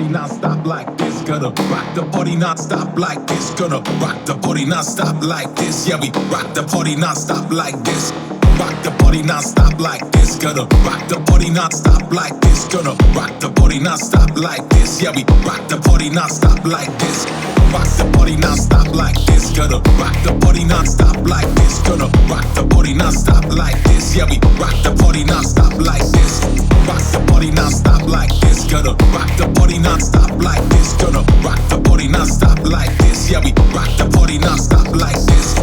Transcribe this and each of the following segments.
non-stop like this. Gonna rock the party non-stop like this. Gonna rock the party non-stop like this. Yeah, we rock the party non-stop like this. Rock the party non-stop like this. Gonna rock the party non-stop like this. Gonna rock the party non-stop like this. Yeah, we rock the party non-stop like this. Rock the party non-stop like this. Gonna rock the party non-stop like this. Gonna rock the party non-stop like this. Yeah, we rock the party non-stop like this. Rock the party non-stop like this. Gonna rock the party non-stop like this. Gonna rock the party non-stop like this. Yeah, we rock the party non-stop like this.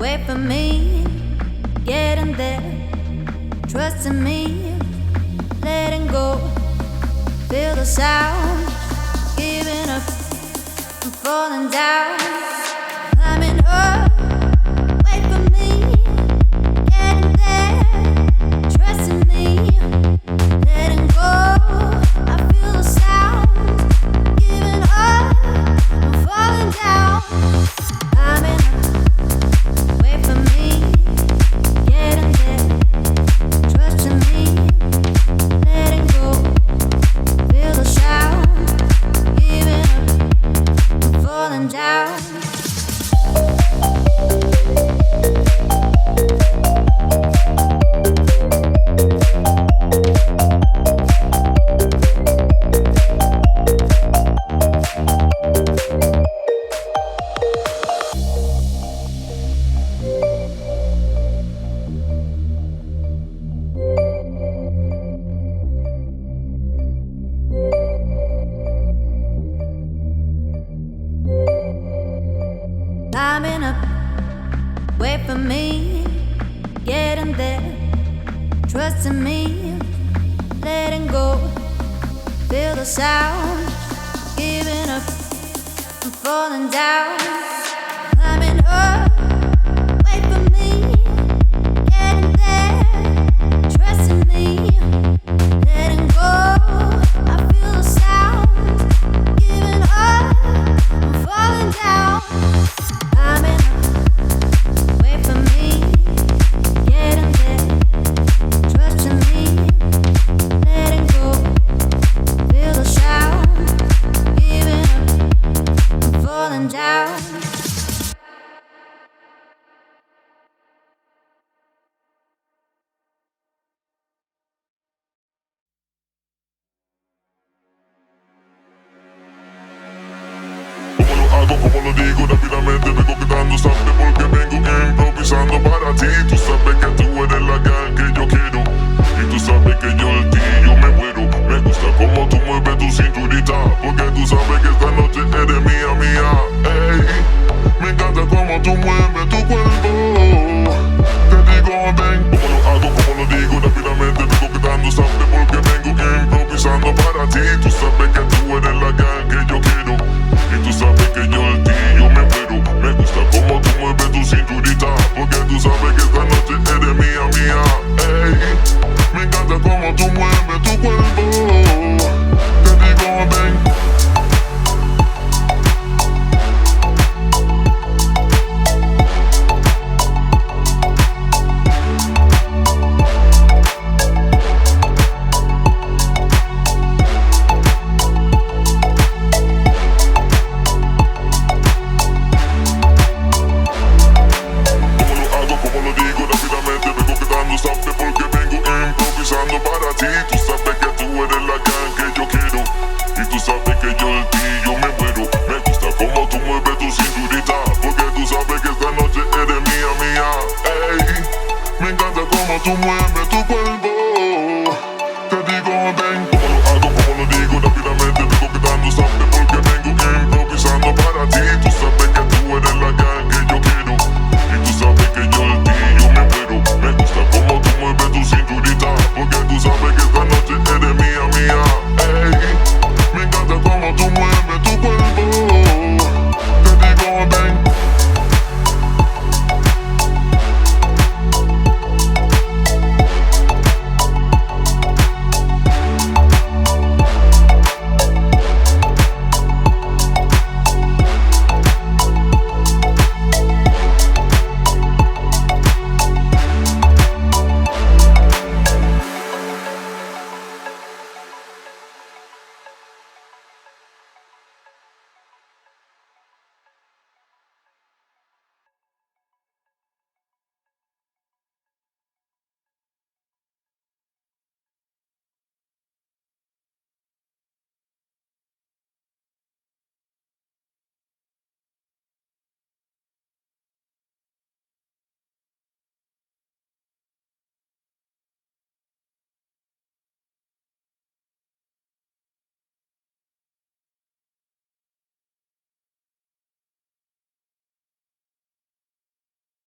Wait for me, getting there, trusting me, letting go, feel the sound, giving up, I'm falling down, climbing up, wait for me, getting there, trusting me, letting go, I feel the sound, giving up, I'm falling down, climbing up. Wait for me, getting there, trusting me, letting go, feel the sound, giving up, I'm falling down. Climbing up, wait for me, getting there, trusting me, letting go, feel the sound, giving up, I'm falling down, climbing up, wait for me, getting there, trusting me, letting go, I feel the sound, giving up, I'm falling down. Climbing up, wait for me, getting there, trusting me, letting go, feel the sound, giving up, I'm falling down. Como lo digo rápidamente, vengo quedando, sabe porque vengo improvisando para ti. Tú sabes que tú eres la gal que yo quiero y tú sabes que yo el tío me muero. Me gusta como tú mueves tu cinturita, porque tú sabes que esta noche eres mía, mía. Ey, me encanta como tú mueves tu cuerpo. Te digo ven, como lo hago, como lo digo rápidamente, vengo quedando, sabe porque vengo improvisando para ti. Tú sabes que tú eres la gal que yo quiero y tú sabes que yo el tío me muero. Me gusta como tú mueves tú mueves.